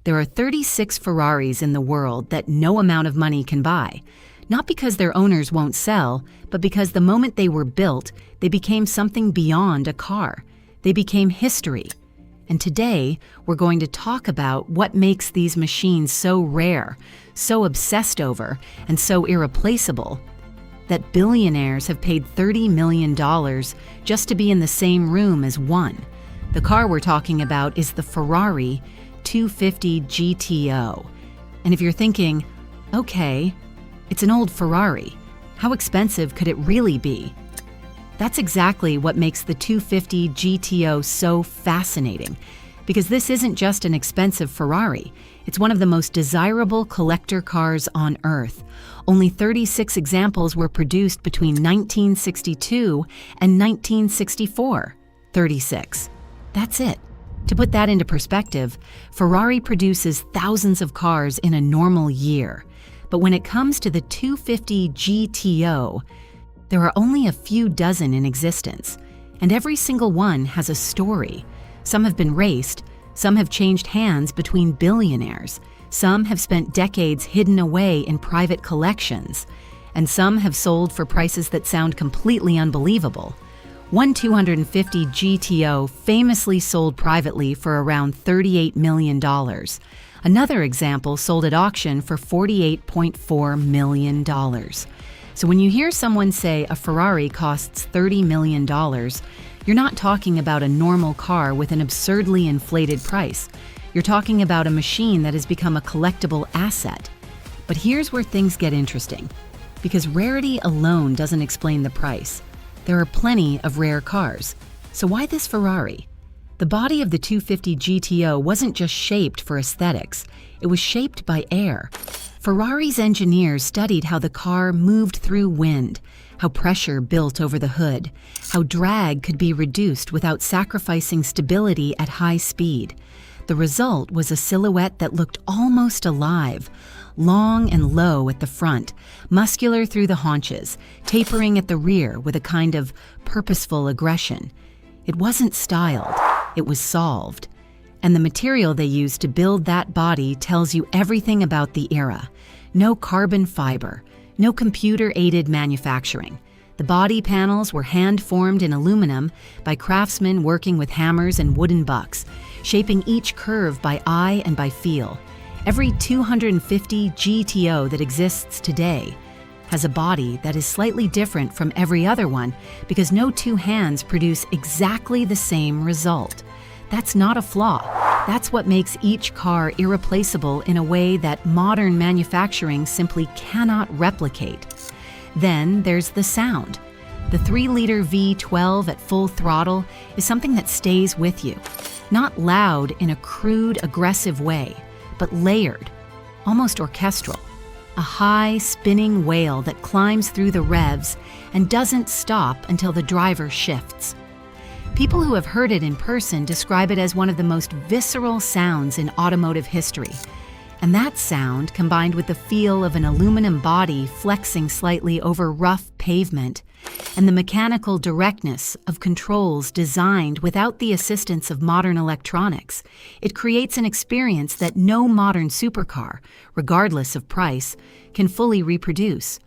There are 36 Ferraris in the world that no amount of money can buy. Not because their owners won't sell, but because the moment they were built, they became something beyond a car. They became history. And today, we're going to talk about what makes these machines so rare, so obsessed over, and so irreplaceable that billionaires have paid $30 million just to be in the same room as one. The car we're talking about is the Ferrari 250 GTO. And if you're thinking, okay, it's an old Ferrari, how expensive could it really be? That's exactly what makes the 250 GTO so fascinating, because this isn't just an expensive Ferrari, it's one of the most desirable collector cars on Earth. Only 36 examples were produced between 1962 and 1964. 36. That's it. To put that into perspective, Ferrari produces thousands of cars in a normal year. But when it comes to the 250 GTO, there are only a few dozen in existence, and every single one has a story. Some have been raced, some have changed hands between billionaires, some have spent decades hidden away in private collections, and some have sold for prices that sound completely unbelievable. One 250 GTO famously sold privately for around $38 million. Another example sold at auction for $48.4 million. So when you hear someone say a Ferrari costs $30 million, you're not talking about a normal car with an absurdly inflated price. You're talking about a machine that has become a collectible asset. But here's where things get interesting, because rarity alone doesn't explain the price. There are plenty of rare cars. So why this Ferrari? The body of the 250 GTO wasn't just shaped for aesthetics, it was shaped by air. Ferrari's engineers studied how the car moved through wind, how pressure built over the hood, how drag could be reduced without sacrificing stability at high speed. The result was a silhouette that looked almost alive, long and low at the front, muscular through the haunches, tapering at the rear with a kind of purposeful aggression. It wasn't styled, it was solved. And the material they used to build that body tells you everything about the era. No carbon fiber, no computer-aided manufacturing. The body panels were hand-formed in aluminum by craftsmen working with hammers and wooden bucks, shaping each curve by eye and by feel. Every 250 GTO that exists today has a body that is slightly different from every other one because no two hands produce exactly the same result. That's not a flaw. That's what makes each car irreplaceable in a way that modern manufacturing simply cannot replicate. Then there's the sound. The 3-liter V12 at full throttle is something that stays with you. Not loud in a crude, aggressive way, but layered, almost orchestral. A high, spinning wail that climbs through the revs and doesn't stop until the driver shifts. People who have heard it in person describe it as one of the most visceral sounds in automotive history. And that sound, combined with the feel of an aluminum body flexing slightly over rough pavement, and the mechanical directness of controls designed without the assistance of modern electronics, it creates an experience that no modern supercar, regardless of price, can fully reproduce.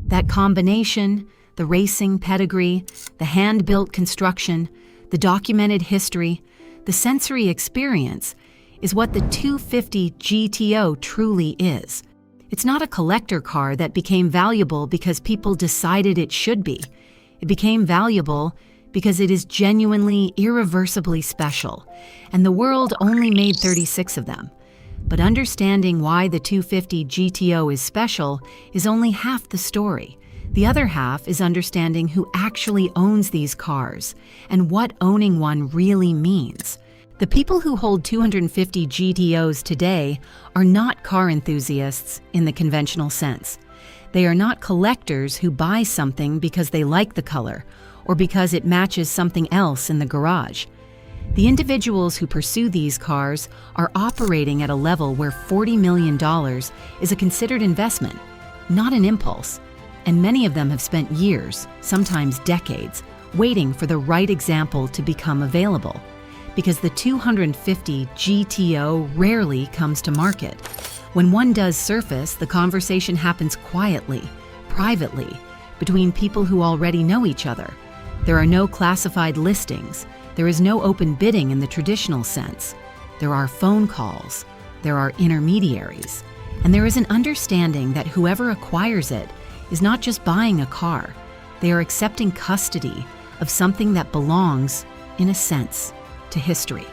That combination, the racing pedigree, the hand-built construction, the documented history, the sensory experience, is what the 250 GTO truly is. It's not a collector car that became valuable because people decided it should be. It became valuable because it is genuinely, irreversibly special, and the world only made 36 of them. But understanding why the 250 GTO is special is only half the story. The other half is understanding who actually owns these cars and what owning one really means. The people who hold 250 GTOs today are not car enthusiasts in the conventional sense. They are not collectors who buy something because they like the color or because it matches something else in the garage. The individuals who pursue these cars are operating at a level where $40 million is a considered investment, not an impulse. And many of them have spent years, sometimes decades, waiting for the right example to become available. because the 250 GTO rarely comes to market. When one does surface, the conversation happens quietly, privately, between people who already know each other. There are no classified listings. There is no open bidding in the traditional sense. There are phone calls. There are intermediaries. And there is an understanding that whoever acquires it is not just buying a car. They are accepting custody of something that belongs, in a sense, to history.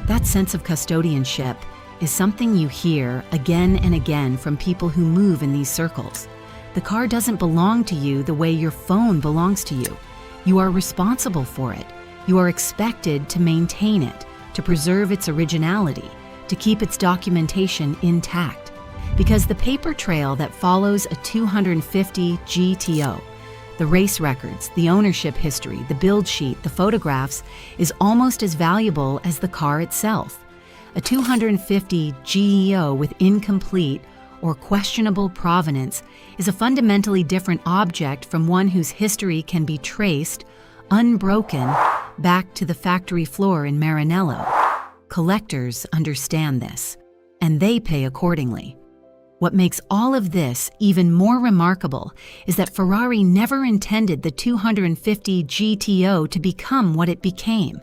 That sense of custodianship is something you hear again and again from people who move in these circles. The car doesn't belong to you the way your phone belongs to you. You are responsible for it. You are expected to maintain it, to preserve its originality, to keep its documentation intact. Because the paper trail that follows a 250 GTO, the race records, the ownership history, the build sheet, the photographs, is almost as valuable as the car itself. A 250 GEO with incomplete or questionable provenance is a fundamentally different object from one whose history can be traced, unbroken, back to the factory floor in Maranello. Collectors understand this, and they pay accordingly. What makes all of this even more remarkable is that Ferrari never intended the 250 GTO to become what it became.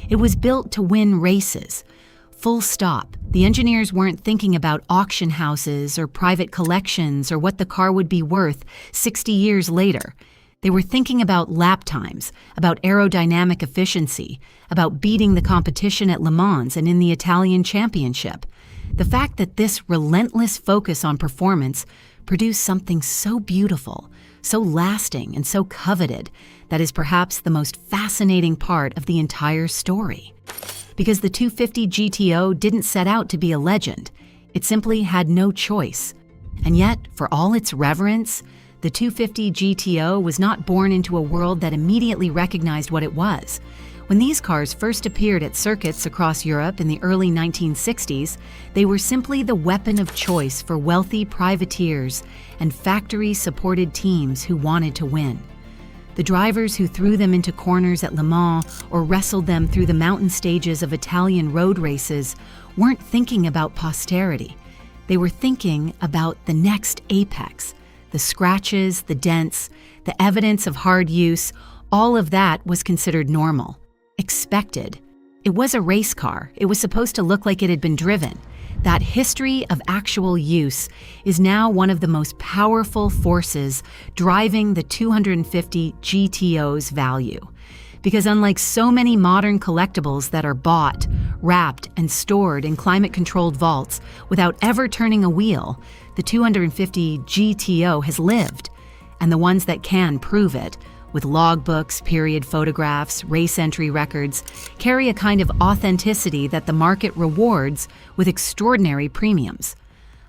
It was built to win races. Full stop. The engineers weren't thinking about auction houses or private collections or what the car would be worth 60 years later. They were thinking about lap times, about aerodynamic efficiency, about beating the competition at Le Mans and in the Italian Championship. The fact that this relentless focus on performance produced something so beautiful, so lasting, and so coveted, that is perhaps the most fascinating part of the entire story. Because the 250 GTO didn't set out to be a legend. It simply had no choice. And yet, for all its reverence, the 250 GTO was not born into a world that immediately recognized what it was. When these cars first appeared at circuits across Europe in the early 1960s, they were simply the weapon of choice for wealthy privateers and factory-supported teams who wanted to win. The drivers who threw them into corners at Le Mans or wrestled them through the mountain stages of Italian road races weren't thinking about posterity. They were thinking about the next apex. The scratches, the dents, the evidence of hard use, all of that was considered normal, expected. It was a race car. It was supposed to look like it had been driven. That history of actual use is now one of the most powerful forces driving the 250 GTO's value. Because unlike so many modern collectibles that are bought, wrapped, and stored in climate-controlled vaults without ever turning a wheel, the 250 GTO has lived, and the ones that can prove it, with logbooks, period photographs, race entry records, carry a kind of authenticity that the market rewards with extraordinary premiums.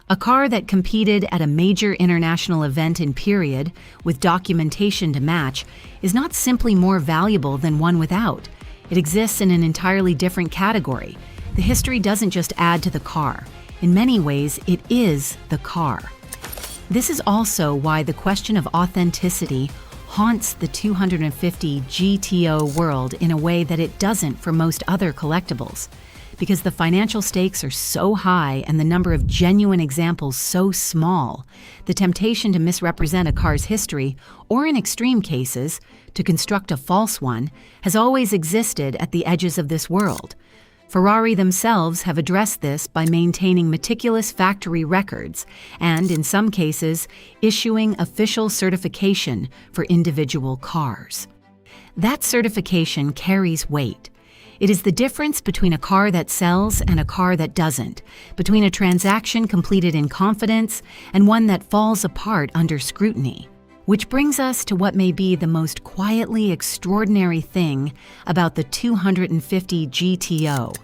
A car that competed at a major international event in period, with documentation to match, is not simply more valuable than one without. It exists in an entirely different category. The history doesn't just add to the car. In many ways, it is the car. This is also why the question of authenticity haunts the 250 GTO world in a way that it doesn't for most other collectibles. Because the financial stakes are so high and the number of genuine examples so small, the temptation to misrepresent a car's history, or in extreme cases, to construct a false one, has always existed at the edges of this world. Ferrari themselves have addressed this by maintaining meticulous factory records and, in some cases, issuing official certification for individual cars. That certification carries weight. It is the difference between a car that sells and a car that doesn't, between a transaction completed in confidence and one that falls apart under scrutiny. Which brings us to what may be the most quietly extraordinary thing about the 250 GTO.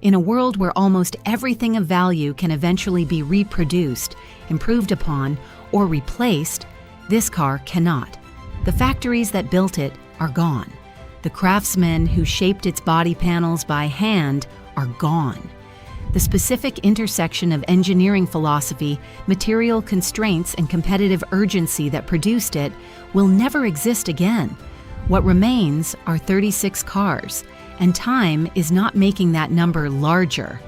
In a world where almost everything of value can eventually be reproduced, improved upon, or replaced, this car cannot. The factories that built it are gone. The craftsmen who shaped its body panels by hand are gone. The specific intersection of engineering philosophy, material constraints, and competitive urgency that produced it will never exist again. What remains are 36 cars, and time is not making that number larger.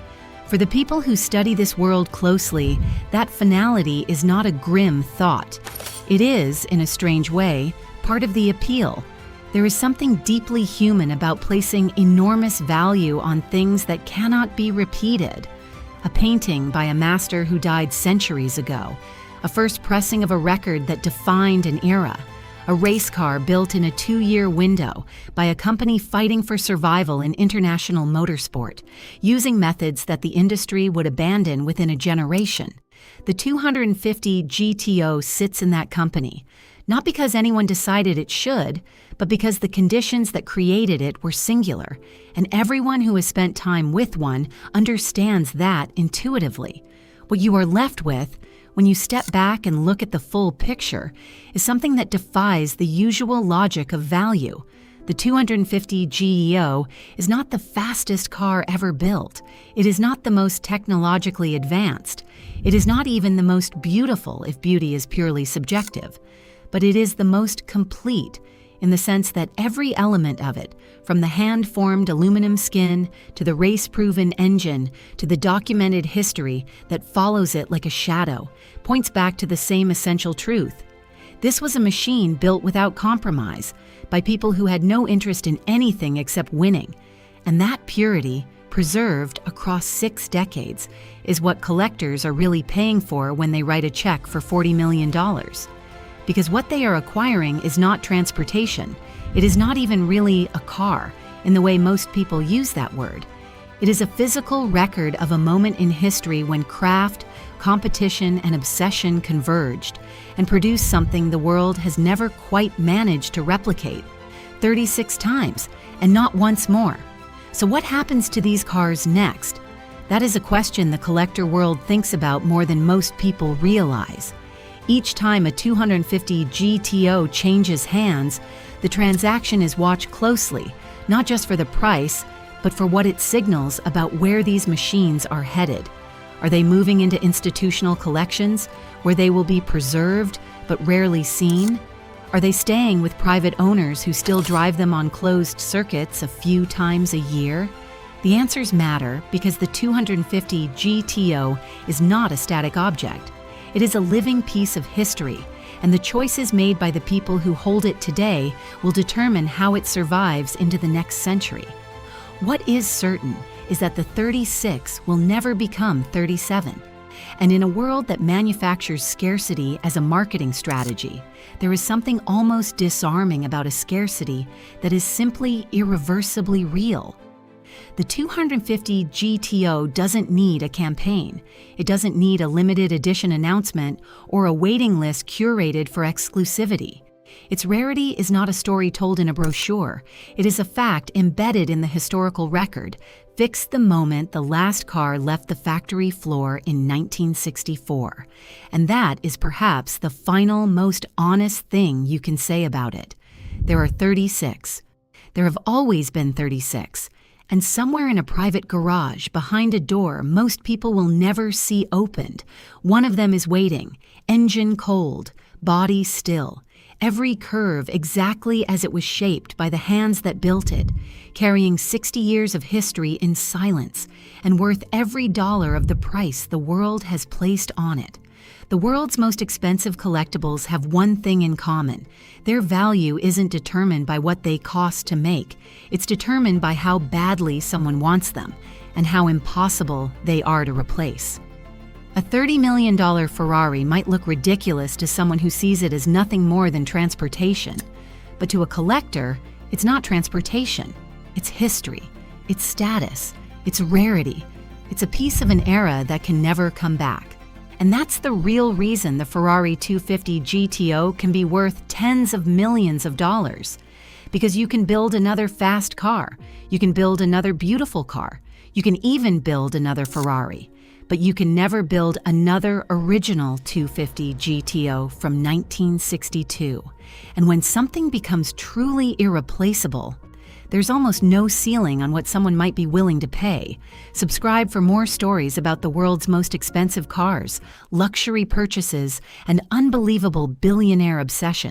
For the people who study this world closely, that finality is not a grim thought. It is, in a strange way, part of the appeal. There is something deeply human about placing enormous value on things that cannot be repeated. A painting by a master who died centuries ago, a first pressing of a record that defined an era, a race car built in a 2-year window by a company fighting for survival in international motorsport, using methods that the industry would abandon within a generation. The 250 GTO sits in that company, not because anyone decided it should, but because the conditions that created it were singular, and everyone who has spent time with one understands that intuitively. What you are left with, when you step back and look at the full picture, is something that defies the usual logic of value. The 250 GEO is not the fastest car ever built. It is not the most technologically advanced. It is not even the most beautiful, if beauty is purely subjective. But it is the most complete, in the sense that every element of it, from the hand-formed aluminum skin to the race-proven engine to the documented history that follows it like a shadow, points back to the same essential truth. This was a machine built without compromise, by people who had no interest in anything except winning. And that purity, preserved across 6 decades, is what collectors are really paying for when they write a check for $40 million. Because what they are acquiring is not transportation. It is not even really a car, in the way most people use that word. It is a physical record of a moment in history when craft, competition, and obsession converged and produced something the world has never quite managed to replicate. 36 times, and not once more. So what happens to these cars next? That is a question the collector world thinks about more than most people realize. Each time a 250 GTO changes hands, the transaction is watched closely, not just for the price, but for what it signals about where these machines are headed. Are they moving into institutional collections, where they will be preserved but rarely seen? Are they staying with private owners who still drive them on closed circuits a few times a year? The answers matter because the 250 GTO is not a static object. It is a living piece of history, and the choices made by the people who hold it today will determine how it survives into the next century. What is certain is that the 36 will never become 37. And in a world that manufactures scarcity as a marketing strategy, there is something almost disarming about a scarcity that is simply irreversibly real. The 250 GTO doesn't need a campaign. It doesn't need a limited edition announcement or a waiting list curated for exclusivity. Its rarity is not a story told in a brochure. It is a fact embedded in the historical record, fixed the moment the last car left the factory floor in 1964. And that is perhaps the final, most honest thing you can say about it. There are 36. There have always been 36. And somewhere in a private garage, behind a door most people will never see opened, one of them is waiting, engine cold, body still, every curve exactly as it was shaped by the hands that built it, carrying 60 years of history in silence, and worth every dollar of the price the world has placed on it. The world's most expensive collectibles have one thing in common. Their value isn't determined by what they cost to make. It's determined by how badly someone wants them and how impossible they are to replace. A $30 million Ferrari might look ridiculous to someone who sees it as nothing more than transportation. But to a collector, it's not transportation. It's history. It's status. It's rarity. It's a piece of an era that can never come back. And that's the real reason the Ferrari 250 GTO can be worth tens of millions of dollars. Because you can build another fast car, you can build another beautiful car, you can even build another Ferrari, but you can never build another original 250 GTO from 1962. And when something becomes truly irreplaceable, there's almost no ceiling on what someone might be willing to pay. Subscribe for more stories about the world's most expensive cars, luxury purchases, and unbelievable billionaire obsession.